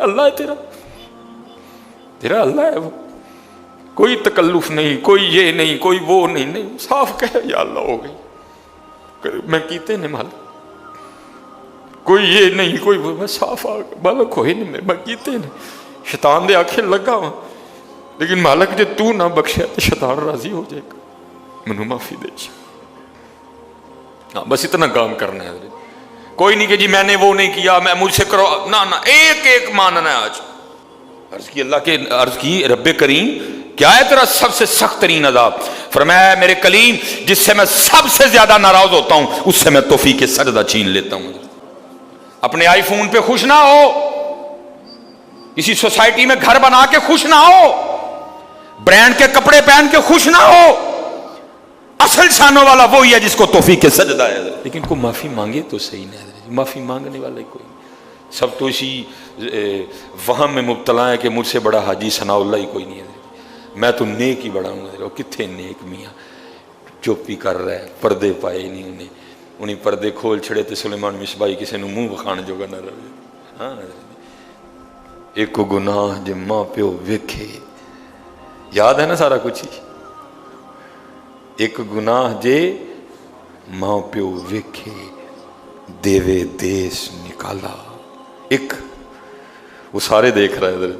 اللہ ہے تیرا اللہ ہے وہ، کوئی تکلف نہیں، کوئی یہ نہیں، کوئی وہ نہیں، صاف کہے یا اللہ ہو گئی، میں کیتے نے مالک، کوئی یہ نہیں کوئی وہ، میں صاف مالک ہوئے نہیں، میں کیتے نے شیطان دے آنکھیں لگا ہوں، لیکن مالک جے تو نہ بخشیا تو شیطان راضی ہو جائے گا، منو معافی دے بس اتنا کام کرنا ہے، کوئی نہیں کہ جی میں نے وہ نہیں کیا، میں مجھ سے کرو، نہ ایک ایک ماننا ہے۔ آج عرض کی اللہ کے عرض کی رب کریم کیا ہے تیرا سب سے سخت ترین عذاب؟ فرمایا میرے کلیم جس سے میں سب سے زیادہ ناراض ہوتا ہوں اس سے میں توفیق سجدہ چھین لیتا ہوں۔ اپنے آئی فون پہ خوش نہ ہو، کسی سوسائٹی میں گھر بنا کے خوش نہ ہو، برانڈ کے کپڑے پہن کے خوش نہ ہو، اصل شانوں والا وہی ہے جس کو توفیق سجدہ ہے، لیکن کو معافی مانگے تو صحیح نہیں، معافی مانگنے والا کوئی نہیں، سب تو اسی وہم میں مبتلا ہے کہ مجھ سے بڑا حاجی ثناء اللہ ہی کوئی نہیں ہے، میں تو نیک ہی بڑا ہوں، کتنے نیک میاں چوپی کر رہا ہے، پردے پائے نہیں انہیں پردے کھول چھڑے تے سلیمان مصباحی کسی نے منہ بخان جو نہ رہے۔ ہاں ایک گناہ جے ماں پیو ویکھے، یاد ہے نا سارا کچھ ہی، ایک گناہ جے ماں پیو ویکھے دیوے دیس نکالا، ایک وہ سارے دیکھ رہے ادھر،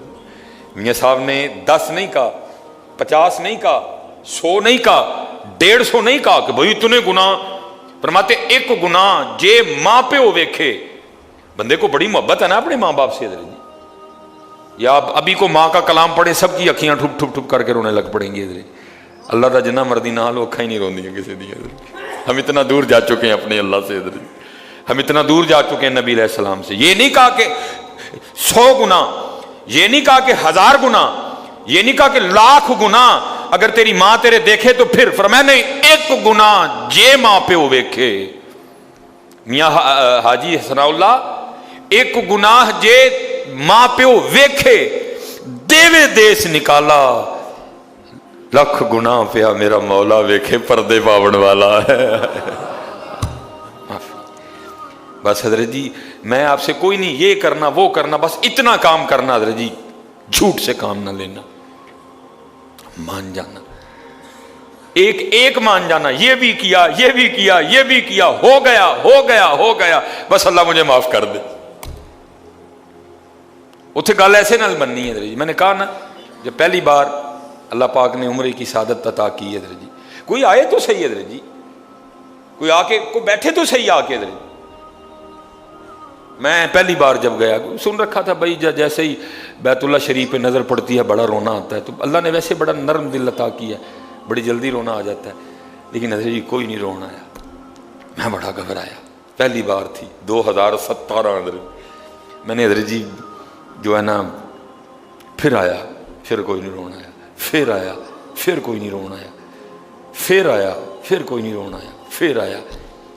میاں صاحب نے 10 نہیں کہا، 50 نہیں کہا، 100 نہیں کہا، 150 نہیں کہا کہ بھئی اتنے گناہ، فرماتے ایک گناہ جے ماں پیو ویکھے، بندے کو بڑی محبت ہے نا اپنے ماں باپ سے ادھر جی، یا ابھی کو ماں کا کلام پڑھے سب کی اکھیاں ٹھپ ٹھپ ٹھپ کر کے رونے لگ پڑیں گی ادھر، اللہ دا جنہ مردی نہ لو اکھاں ہی نہیں روندی کسی دی ادھر، ہم اتنا دور جا چکے ہیں اپنے اللہ سے ادھر، ہم اتنا دور جا چکے ہیں نبی علیہ السلام سے۔ یہ نہیں کہا کہ 100 گناہ، یہ نہیں کہا کہ 1000 گناہ، یہ نہیں کہا کہ 1,00,000 گناہ اگر تیری ماں تیرے دیکھے تو پھر، فرمایا نہیں ایک گناہ جے ماں پیو ویکھے، میاں حاجی ثناء اللہ ایک گناہ جے ماں پیو ویکھے دیوے دیس نکالا، لکھ گناہ پیا میرا مولا ویکھے پردے پاون والا ہے۔ بس حضرت جی میں آپ سے کوئی نہیں یہ کرنا وہ کرنا، بس اتنا کام کرنا حضرت جی، جھوٹ سے کام نہ لینا، مان جانا، ایک مان جانا، یہ بھی کیا یہ بھی کیا یہ بھی کیا، ہو گیا ہو گیا ہو گیا، بس اللہ مجھے معاف کر دے۔ اتھے گل ایسے نال بننی ہے حضرت جی، میں نے کہا نا جب پہلی بار اللہ پاک نے عمرے کی سعادت عطا کی ہے حضرت جی، کوئی آئے تو صحیح حضرت جی، کوئی آ کے کوئی بیٹھے تو صحیح آ کے حضرت جی۔ میں پہلی بار جب گیا سن رکھا تھا بھائی جیسے ہی بیت اللہ شریف پہ نظر پڑتی ہے بڑا رونا آتا ہے، تو اللہ نے ویسے بڑا نرم دل عطا کیا ہے، بڑی جلدی رونا آ جاتا ہے، لیکن حضرت جی کوئی نہیں رونا آیا، میں بڑا گھبرایا، پہلی بار تھی 2017 حضرت، میں نے حضرت جی جو ہے نا پھر آیا، پھر کوئی نہیں رونا آیا، پھر آیا پھر کوئی نہیں رونا آیا، پھر آیا پھر کوئی نہیں رونا آیا، پھر آیا،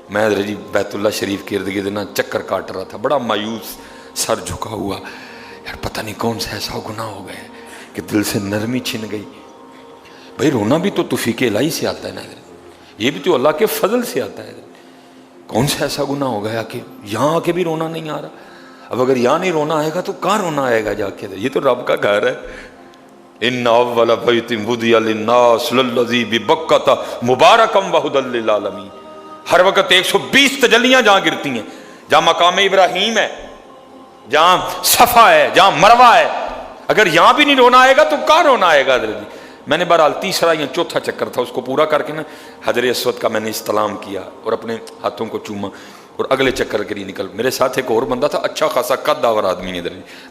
میں حضرت جی بیت اللہ شریف کے ارد گرد نا چکر کاٹ رہا تھا، بڑا مایوس، سر جھکا ہوا، یار پتہ نہیں کون سا ایسا گناہ ہو گیا کہ دل سے نرمی چھن گئی۔ بھائی رونا بھی تو توفیق الہی سے آتا ہے نا حضرت، یہ بھی تو اللہ کے فضل سے آتا ہے، کون سا ایسا گناہ ہو گیا کہ یہاں آ کے بھی رونا نہیں آ رہا؟ اب اگر یہاں نہیں رونا آئے گا تو کہاں رونا آئے گا جا کے؟ یہ تو رب کا گھر ہے، ان اول بیت وضع للناس للذی ببکۃ مبارکا وہدی للعالمین، ہر وقت 120 تجلیاں جہاں گرتی ہیں، جہاں مقام ابراہیم ہے، جہاں صفا ہے، جہاں مروہ ہے، اگر یہاں بھی نہیں رونا آئے گا تو کہاں رونا آئے گا حضرت جی؟ میں نے بہرحال تیسرا یا چوتھا چکر تھا، اس کو پورا کر کے نا حجر اسود کا میں نے استلام کیا اور اپنے ہاتھوں کو چوما، اور اگلے چکر کے لیے نکل، میرے ساتھ ایک اور بندہ تھا، اچھا خاصا قد داور آدمی نے،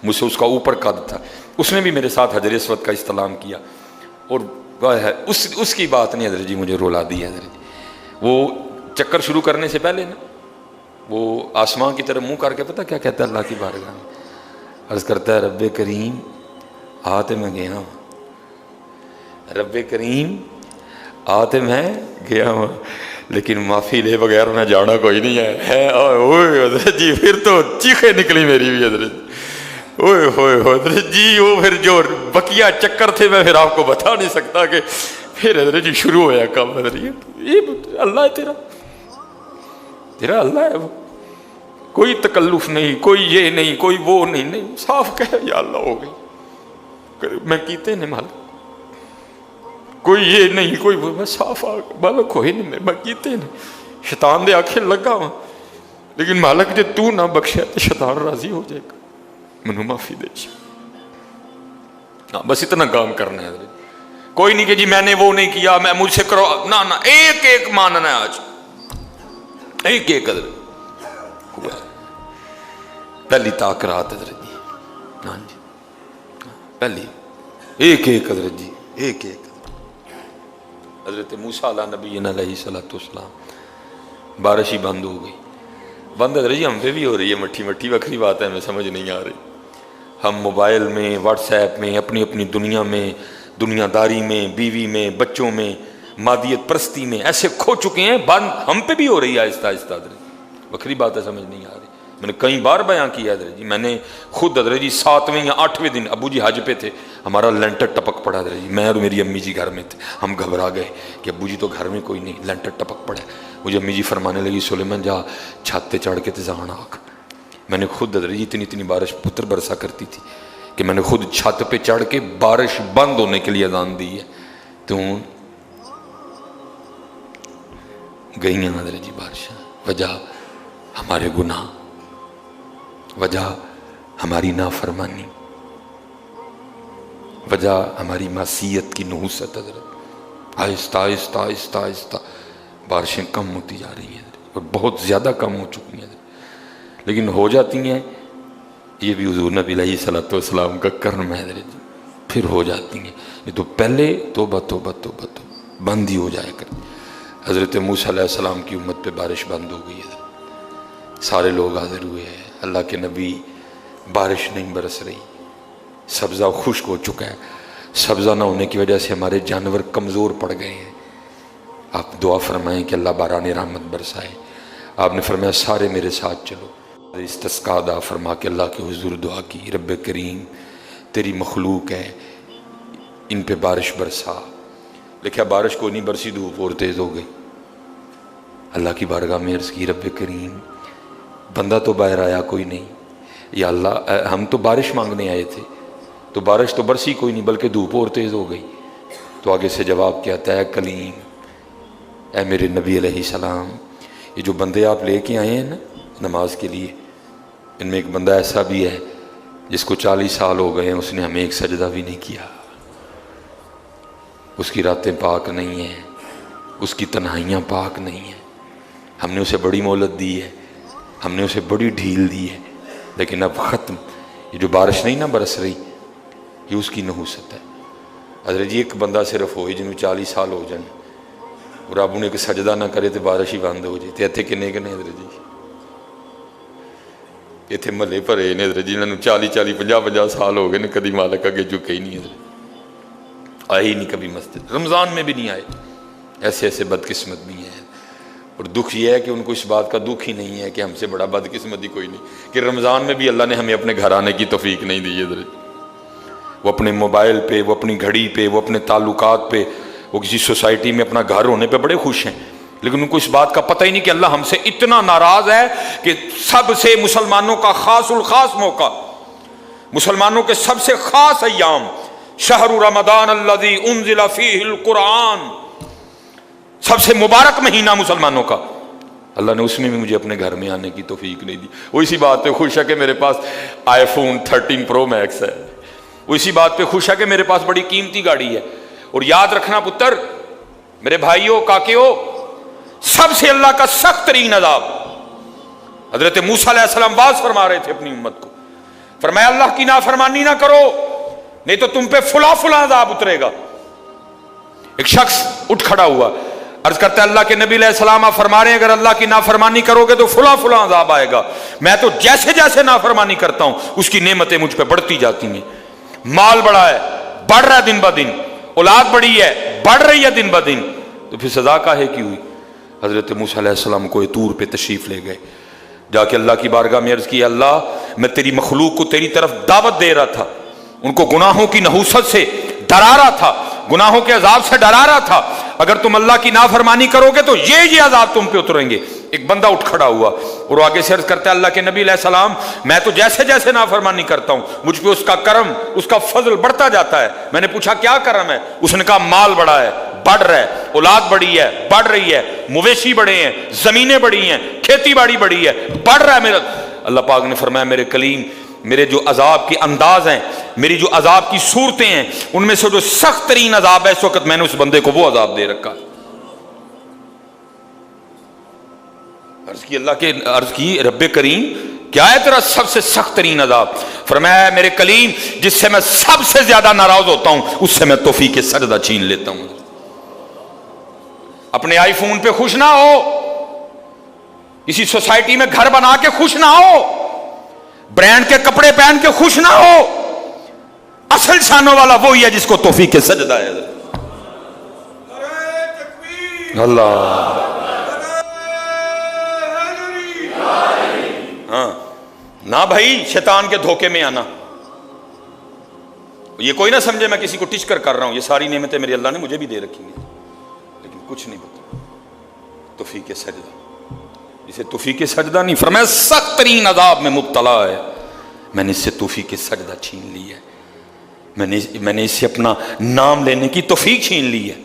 مجھ سے اس کا اوپر قد تھا، اس نے بھی میرے ساتھ حجر اسود کا استلام کیا، اور اس کی بات نہیں حضرت جی مجھے رولا دی حضرت جی۔ وہ چکر شروع کرنے سے پہلے نا وہ آسمان کی طرف منہ کر کے پتہ کیا کہتا ہے اللہ کی بارگاہ میں، عرض کرتا ہے رب کریم آتے میں گیا ہوں، رب کریم آتے میں گیا ہوں، لیکن معافی لے بغیر میں جانا کوئی نہیں ہے۔ اوئے حضرت جی پھر تو چیخیں نکلی میری بھی حضرت، اوئے ہوئے حضرت جی، وہ پھر جو بقیہ چکر تھے میں پھر آپ کو بتا نہیں سکتا کہ پھر حضرت جی شروع ہوا کام، حضرت یہ اللہ ہے تیرا اللہ ہے وہ، کوئی تکلف نہیں، کوئی یہ نہیں، کوئی وہ نہیں، صاف کہہ یا اللہ ہو گئی، میں کیتے نے مالک، کوئی یہ نہیں کوئی وہ، میں صاف آ مالک ہوئے نہیں، میں کیتے نے شیطان دے آنکھیں لگا ہوا، لیکن مالک جے تو نہ بخشے تو شیطان راضی ہو جائے گا، منو معافی دے بس اتنا کام کرنا ہے. کوئی نہیں کہ جی میں نے وہ نہیں کیا، میں مجھ سے کرو، نہ ایک ایک ماننا ہے، آج ایک ایک ہوا پہلی تاکرات حضرت جی، ہاں جی پہلی ایک ایک حضرت جی، ایک ایک حضرت موسیٰ علیہ نبی علیہ السلام، بارش ہی بند ہو گئی، بند حضرت جی ہم پہ بھی ہو رہی ہے، مٹھی مٹھی وکری بات ہے، ہمیں سمجھ نہیں آ رہی. ہم موبائل میں، واٹس ایپ میں، اپنی اپنی دنیا میں، دنیا داری میں، بیوی میں، بچوں میں، مادیت پرستی میں ایسے کھو چکے ہیں، بند حضرت پہ بھی ہو رہی ہے آہستہ آہستہ. حضرت وکری بات ہے، سمجھ نہیں آ رہی. میں نے کئی بار بیان کیا حضرت جی، میں نے خود حضرت جی 7ویں یا 8ویں دن ابو جی حج پہ تھے، ہمارا لینٹر ٹپک پڑا حضرت جی، میں اور میری امی جی گھر میں تھے، ہم گھبرا گئے کہ ابو جی تو گھر میں کوئی نہیں، لینٹر ٹپک پڑا. مجھے امی جی فرمانے لگی سلیمان جا چھت پہ چڑھ کے تزان آکھ. میں نے خود حضرت جی اتنی اتنی بارش پتر برسا کرتی تھی کہ میں نے خود چھت پہ چڑھ کے بارش بند ہونے کے لیے اذان دی ہے. تو گئی ہیں حضرت جی بارشیں، وجہ ہمارے گناہ، وجہ ہماری نافرمانی، وجہ ہماری معصیت کی نحوست. حضرت آہستہ آہستہ آہستہ آہستہ بارشیں کم ہوتی جا رہی ہیں اور بہت زیادہ کم ہو چکی ہیں، لیکن ہو جاتی ہیں. یہ بھی حضور نبی علیہ الصلوۃ والسلام کا کرم ہے حضرت جی، پھر ہو جاتی ہیں. یہ تو پہلے توبہ توبہ توبہ توبہ بند ہی ہو جایا کرتی. حضرت موسیٰ علیہ السلام کی امت پہ بارش بند ہو گئی ہے، سارے لوگ حاضر ہوئے ہیں، اللہ کے نبی، بارش نہیں برس رہی، سبزہ خشک ہو چکا ہے. سبزہ نہ ہونے کی وجہ سے ہمارے جانور کمزور پڑ گئے ہیں. آپ دعا فرمائیں کہ اللہ باران رحمت برسائے. آپ نے فرمایا سارے میرے ساتھ چلو، استسقاء ادا فرما کے اللہ کے حضور دعا کی، رب کریم تیری مخلوق ہے، ان پہ بارش برسا. لکھا بارش کو نہیں برسی، دھوپ اور تیز ہو گئی. اللہ کی بارگاہ میں عرض کی، رب کریم بندہ تو باہر آیا کوئی نہیں، یا اللہ ہم تو بارش مانگنے آئے تھے، تو بارش تو برسی کوئی نہیں بلکہ دھوپ اور تیز ہو گئی. تو آگے سے جواب کیا آتا ہے، کلیم اے میرے نبی علیہ السلام، یہ جو بندے آپ لے کے آئے ہیں نا نماز کے لیے، ان میں ایک بندہ ایسا بھی ہے جس کو 40 سال ہو گئے ہیں، اس نے ہمیں ایک سجدہ بھی نہیں کیا. اس کی راتیں پاک نہیں ہیں، اس کی تنہائیاں پاک نہیں ہیں. ہم نے اسے بڑی مہلت دی ہے، ہم نے اسے بڑی ڈھیل دی ہے، لیکن اب ختم. یہ جو بارش نہیں نہ برس رہی، یہ اس کی نحوست ہے. حضرت جی ایک بندہ صرف ہوئے جنہوں 40 سال ہو جائیں اور اب انہیں ایک سجدہ نہ کرے تو بارش ہی بند ہو جائے. اتنے کنے کنے حضرت جی اتنے محلے بھرے نے حضرت جی، انہوں 40 50 سال ہو گئے نے، کدی مالک اگے جھکے ہی نہیں حضرت، آئے ہی نہیں کبھی مسجد، رمضان میں بھی نہیں آئے. ایسے ایسے بدقسمت بھی ہیں. اور دکھ یہ ہے کہ ان کو اس بات کا دکھ ہی نہیں ہے کہ ہم سے بڑا بدقسمت ہی کوئی نہیں کہ رمضان میں بھی اللہ نے ہمیں اپنے گھر آنے کی توفیق نہیں دی حضرت. وہ اپنے موبائل پہ، وہ اپنی گھڑی پہ، وہ اپنے تعلقات پہ، وہ کسی سوسائٹی میں اپنا گھر ہونے پہ بڑے خوش ہیں، لیکن ان کو اس بات کا پتہ ہی نہیں کہ اللہ ہم سے اتنا ناراض ہے کہ سب سے مسلمانوں کا خاص الخاص موقع، مسلمانوں کے سب سے خاص ایام، شہر رمضان الذی انزل فیہ القرآن، سب سے مبارک مہینہ مسلمانوں کا، اللہ نے اس میں بھی مجھے اپنے گھر میں آنے کی توفیق نہیں دی. وہ اسی بات پہ خوش ہے کہ میرے پاس آئی فون 13 پرو میکس ہے، وہ اسی بات پہ خوش ہے کہ میرے پاس بڑی قیمتی گاڑی ہے. اور یاد رکھنا پتر، میرے بھائیوں، کاکیوں، سب سے اللہ کا سخت ترین عذاب، حضرت موسیٰ علیہ السلام باز فرما رہے تھے اپنی امت کو، فرمایا اللہ کی نافرمانی نہ کرو نہیں تو تم پہ فلاں فلاں عذاب اترے گا. ایک شخص اٹھ کھڑا ہوا، عرض کرتا ہے اللہ کے نبی علیہ السلام آپ فرما رہے ہیں اگر اللہ کی نافرمانی کرو گے تو فلاں فلاں عذاب آئے گا. میں تو جیسے جیسے نافرمانی کرتا ہوں اس کی نعمتیں مجھ پہ بڑھتی جاتی ہیں. مال بڑا ہے، بڑھ رہا ہے دن بہ دن، اولاد بڑی ہے، بڑھ رہی ہے دن بہ دن، تو پھر سزا کاہے کی ہوئی؟ حضرت موسیٰ علیہ السلام کو طور پہ تشریف لے گئے، جا کے اللہ کی بارگاہ میں عرض کی، اللہ میں تیری مخلوق کو تیری طرف دعوت دے رہا تھا، ان کو گناہوں کی نحوست سے ڈرا رہا تھا، گناہوں کے عذاب سے ڈرا رہا تھا. اگر تم اللہ کی نافرمانی کرو گے تو یہ عذاب تم پہ اتریں گے. ایک بندہ اٹھ کھڑا ہوا اور آگے سے عرض کرتا ہے اللہ کے نبی علیہ السلام میں تو جیسے جیسے نافرمانی کرتا ہوں مجھ پہ اس کا کرم اس کا فضل بڑھتا جاتا ہے. میں نے پوچھا کیا کرم ہے؟ اس نے کہا مال بڑا ہے، بڑھ رہا ہے، اولاد بڑی ہے، بڑھ رہی ہے، مویشی بڑے ہیں، زمینیں بڑی ہیں، کھیتی باڑی بڑی ہے، بڑھ رہا ہے میرا. اللہ پاک نے فرمایا میرے کلیم میرے جو عذاب کے انداز ہیں، میری جو عذاب کی صورتیں ہیں، ان میں سے جو سخت ترین عذاب ہے اس وقت میں نے اس بندے کو وہ عذاب دے رکھا. عرض کی رب کریم کیا ہے تیرا سب سے سخت ترین عذاب؟ فرمایا میرے کلیم جس سے میں سب سے زیادہ ناراض ہوتا ہوں اس سے میں توفیق سجدہ چھین لیتا ہوں. اپنے آئی فون پہ خوش نہ ہو، کسی سوسائٹی میں گھر بنا کے خوش نہ ہو، برانڈ کے کپڑے پہن کے خوش نہ ہو. اصل شانوں والا وہی ہے جس کو توفیق سجدہ ہے. اللہ ہاں نہ بھائی شیطان کے دھوکے میں آنا. یہ کوئی نہ سمجھے میں کسی کو ٹچ کر رہا ہوں، یہ ساری نعمتیں میری اللہ نے مجھے بھی دے رکھی ہیں لیکن کچھ نہیں پتا. توفیق سجدہ اسے توفیق سجدہ نہیں فرمایا سخت ترین عذاب میں مبتلا ہے، میں نے اس سے توفیق سجدہ چھین لی ہے. میں نے اس سے اپنا نام لینے کی توفیق چھین لی ہے.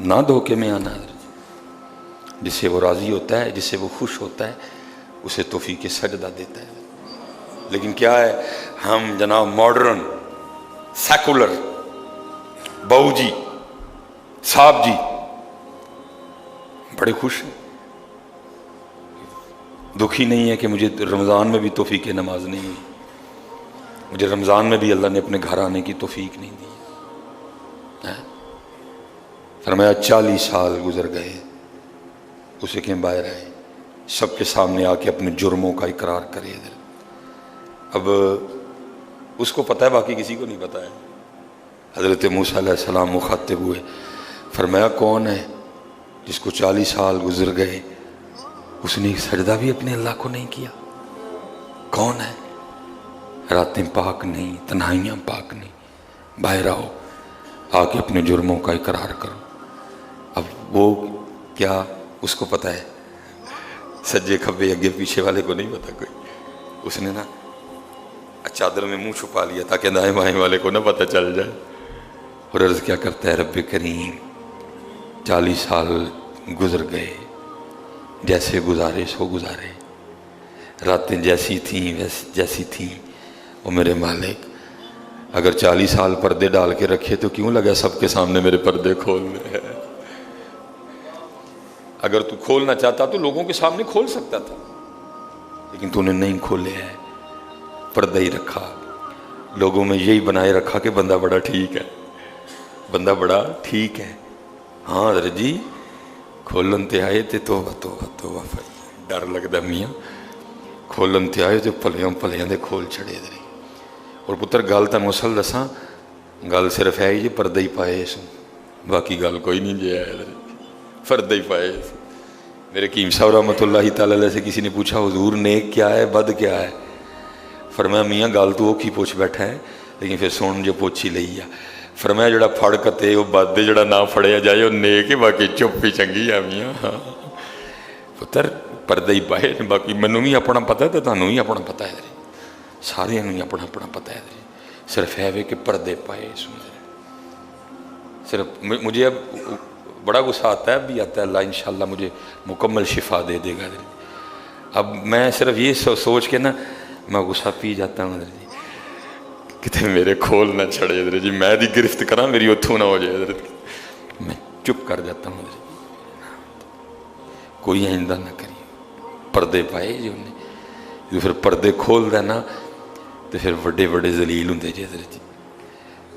نہ دھوکے میں آنا. جس سے وہ راضی ہوتا ہے، جس سے وہ خوش ہوتا ہے اسے توفیق سجدہ دیتا ہے. لیکن کیا ہے ہم جناب ماڈرن سیکولر بہو جی صاحب جی بڑے خوش ہیں. دکھی نہیں ہے کہ مجھے رمضان میں بھی توفیق نماز نہیں ہوئی، مجھے رمضان میں بھی اللہ نے اپنے گھر آنے کی توفیق نہیں دی. فرمایا 40 سال گزر گئے اسے کہ باہر آئے سب کے سامنے آ کے اپنے جرموں کا اقرار کرے. اب اس کو پتہ ہے باقی کسی کو نہیں پتہ ہے. حضرت موسیٰ علیہ السلام مخاطب ہوئے، فرمایا کون ہے جس کو 40 سال گزر گئے اس نے سجدہ بھی اپنے اللہ کو نہیں کیا؟ کون ہے؟ راتیں پاک نہیں، تنہائیاں پاک نہیں، باہر آؤ آ کے اپنے جرموں کا اقرار کرو. اب وہ کیا اس کو پتہ ہے؟ سجے کھبے اگے پیچھے والے کو نہیں پتا کوئی. اس نے نا چادر میں منہ چھپا لیا تاکہ دائیں بائیں والے کو نہ پتہ چل جائے. اور عرض کیا کرتا ہے رب کریم 40 سال گزر گئے جیسے گزارے سو گزارے، راتیں جیسی تھیں وہ میرے مالک اگر 40 سال پردے ڈال کے رکھے تو کیوں لگا سب کے سامنے میرے پردے کھولنے ہیں؟ اگر تو کھولنا چاہتا تو لوگوں کے سامنے کھول سکتا تھا لیکن تو نے نہیں کھولے ہیں، پردہ ہی رکھا. لوگوں میں یہی بنائے رکھا کہ بندہ بڑا ٹھیک ہے، بندہ بڑا ٹھیک ہے. ہاں حضرت جی کھولن تے آئے تے توبہ ڈر لگتا میاں، کھولن تے آئے تے پلیاں دے کھول چھڑے دے. اور پتر گل تنوں اصل دساں، گل صرف ہے جی پردہ ہی پائے اس باقی گل کوئی نہیں جی ہے پردہ ہی پائے. میرے حکیم صاحب رحمۃ اللہ تعالی علیہ سے کسی نے پوچھا حضور نیک کیا ہے بد کیا ہے؟ فرمایا میاں گل تو اوکھی پوچھ بیٹھا ہے لیکن پھر سن جو پوچھی لئی ہے. فرمایا جڑا پھڑ کتے وہ بد جڑا نہ پھڑیا جائے وہ نیک ہے، باقی چپ ہی چنگی ہے میاں. ہاں پتر پردہ ہی پائے، باقی منوں بھی اپنا پتہ ہے تو تانوں بھی اپنا پتہ ہے، سارے ہی اپنا پتہ ہے. صرف ہے کہ پردے پائے. صرف مجھے اب بڑا غصہ آتا ہے، اب بھی آتا ہے، اللہ انشاءاللہ مجھے مکمل شفا دے دے گا. اب میں صرف یہ سوچ کے نا میں غصہ پی جاتا ہوں کتے میرے کھول نہ چھڑے حضرت جی، میں دی گرفت کرا میری اتھوں نہ ہو جائے حضرت. میں چپ کر جاتا ہوں حضرت، کوئی آئندہ نہ کری. پردے پائے جی انہیں، جو پھر پردے کھول دینا تو پھر بڑے بڑے ذلیل ہوں جی حضرت جی.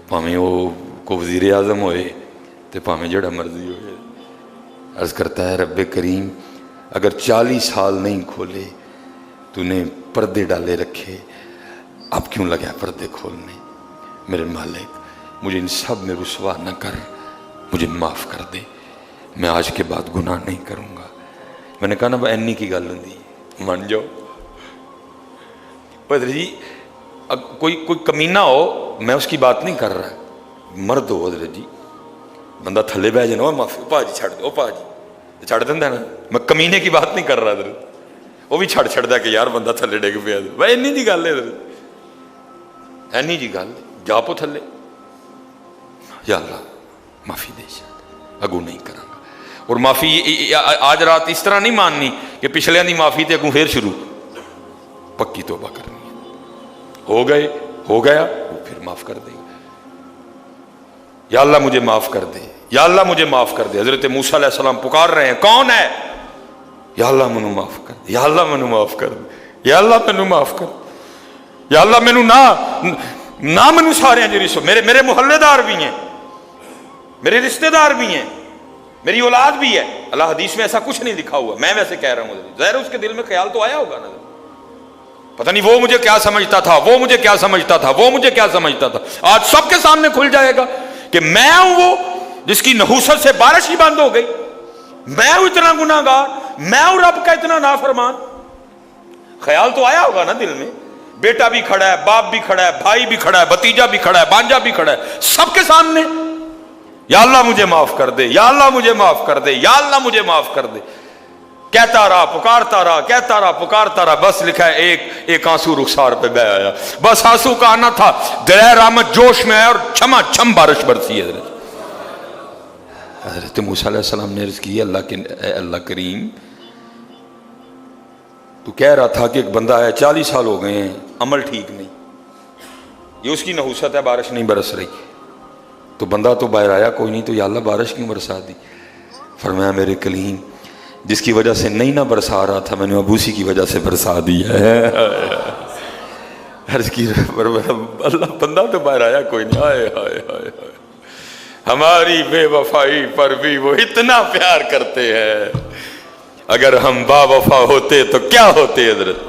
پاویں وہ کو وزیر اعظم ہوئے تو پاویں جڑا مرضی ہوئے. عرض کرتا ہے رب کریم اگر 40 سال نہیں کھولے تو نے پردے ڈالے رکھے، اب کیوں لگا پردے کھولنے؟ میرے مالک مجھے ان سب میں رسوا نہ کر، مجھے معاف کر دے، میں آج کے بعد گناہ نہیں کروں گا. میں نے کہا نا اینی کی گل ہوں من جاؤ. حضرت جی کوئی کمینہ ہو، میں اس کی بات نہیں کر رہا، مرد ہو حضرت جی بندہ تھلے بہ جائے نا معافی پا جی چھڑ دو پا جی چھڑ دینا نا. میں کمینے کی بات نہیں کر رہا ادھر, وہ بھی چھڑ چھڑتا کہ یار بندہ تھلے ڈگ پیا بھائی اینی جی گل ہے ادھر, اینی جی گل جا پو تھلے, یا اللہ معافی دے اگوں نہیں کروں گا. اور معافی آج رات اس طرح نہیں ماننی کہ پچھلے دی معافی تے اگوں پھر شروع, پکی توبہ کرنی ہے. ہو گئے ہو گیا وہ پھر معاف کر دے گا. یا اللہ مجھے معاف کر دے, یا اللہ مجھے معاف کر دے. حضرت موسیٰ علیہ السلام پکار رہے ہیں, کون ہے؟ یا اللہ مینوں معاف کر دے, یا اللہ مینوں معاف کر دے, یا اللہ مینوں معاف کر دے, یا اللہ مینوں نہ مینوں سارے جی رسو, میرے محلے دار بھی ہیں, میرے رشتہ دار بھی ہیں, میری اولاد بھی ہے. اللہ حدیث میں ایسا کچھ نہیں لکھا ہوا, میں ویسے کہہ رہا ہوں. ظاہر اس کے دل میں خیال تو آیا ہوگا نا, پتہ نہیں وہ مجھے کیا سمجھتا تھا, وہ مجھے کیا سمجھتا تھا, وہ مجھے کیا سمجھتا تھا. آج سب کے سامنے کھل جائے گا کہ میں ہوں وہ جس کی نحوست سے بارش ہی بند ہو گئی, میں ہوں اتنا گناہ گار, میں ہوں رب کا اتنا نافرمان. خیال تو آیا ہوگا نا دل میں. بیٹا بھی کھڑا ہے, باپ بھی کھڑا ہے, بھائی بھی کھڑا ہے, بھتیجا بھی کھڑا ہے, بانجا بھی کھڑا ہے, سب کے سامنے یا اللہ مجھے معاف کر دے, یا اللہ مجھے معاف کر دے, یا اللہ مجھے معاف کر دے. کہتا رہا پکارتا رہا, کہتا رہا پکارتا رہا. بس لکھا ہے ایک آنسو رخسار پہ بہ آیا. بس آنسو کا آنا تھا, دلیر رحمت جوش میں آیا اور چھما چھم بارش برسی ہے. حضرت موسیٰ علیہ السلام نے عرض کی, اللہ کریم تو کہہ رہا تھا کہ ایک بندہ ہے 40 سال ہو گئے ہیں, عمل ٹھیک نہیں, یہ اس کی نحوست ہے, بارش نہیں برس رہی. تو بندہ تو باہر آیا کوئی نہیں, تو یا اللہ بارش کیوں برسا دی؟ فرمایا میرے کلیم جس کی وجہ سے نہیں نہ برسا رہا تھا, میں نے اب اسی کی وجہ سے برسا دی ہے. عرض کی اللہ بندہ تو باہر آیا کوئی نہیں. ہائے ہائے ہائے ہائے, ہماری بے وفائی پر بھی وہ اتنا پیار کرتے ہیں. اگر ہم با وفا ہوتے تو کیا ہوتے حضرت.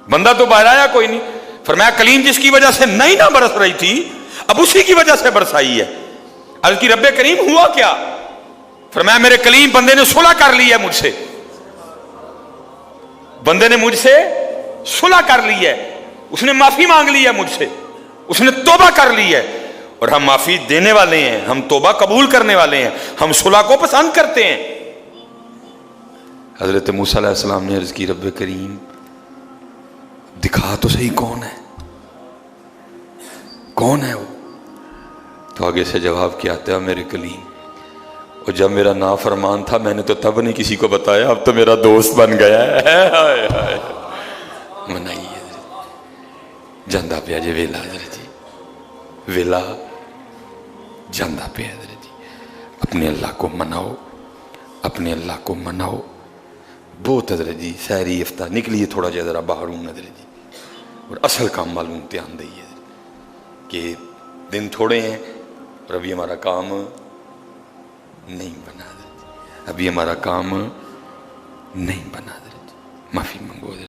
بندہ تو باہر آیا کوئی نہیں. فرمایا کلیم جس کی وجہ سے نہیں نہ برس رہی تھی اب اسی کی وجہ سے برسائی ہے. عرض کی رب کریم ہوا کیا؟ فرمایا میرے کلیم بندے نے صلح کر لی ہے مجھ سے, بندے نے مجھ سے صلح کر لی ہے, اس نے معافی مانگ لی ہے مجھ سے, اس نے توبہ کر لی ہے. اور ہم معافی دینے والے ہیں, ہم توبہ قبول کرنے والے ہیں, ہم صلح کو پسند کرتے ہیں. حضرت موسیٰ علیہ السلام نے عرض کی رب کریم دکھا تو صحیح کون ہے, کون ہے وہ؟ تو آگے سے جواب کیا آتا ہے, میرے کلیم اور جب میرا نافرمان تھا میں نے تو تب نہیں کسی کو بتایا, اب تو میرا دوست بن گیا ہے. منائیے جاندہ پیا جی ویلا حضرت جی, ویلا جاندہ پیا حضرت جی. اپنے اللہ کو مناؤ, اپنے اللہ کو مناؤ. بہت حضرت جی سحری افطار نکلیے تھوڑا جا ذرا باہر ہوں حضرت جی, اور اصل کام معلوم دھیان دئیے کہ دن تھوڑے ہیں اور ابھی ہمارا کام نہیں بنا, ابھی ہمارا کام نہیں بنا. معافی منگو.